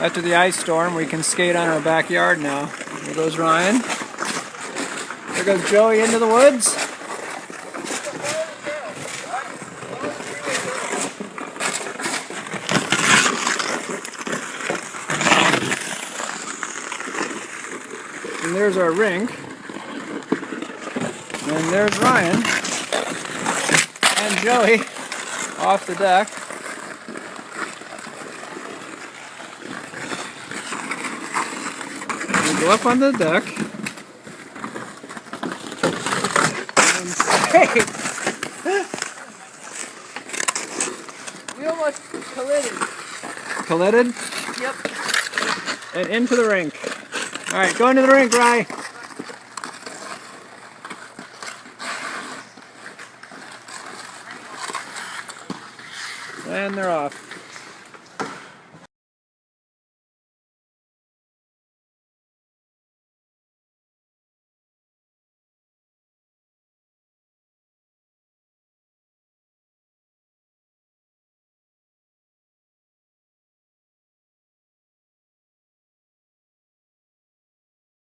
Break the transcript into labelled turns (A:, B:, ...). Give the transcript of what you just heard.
A: After the ice storm, we can skate on our backyard now. There goes Ryan. There goes Joey into the woods. And there's our rink. And there's Ryan and Joey off the deck. We go up on the deck. And say,
B: we almost collided.
A: Collided?
B: Yep.
A: And into the rink. Alright, go into the rink, Rye. And they're off.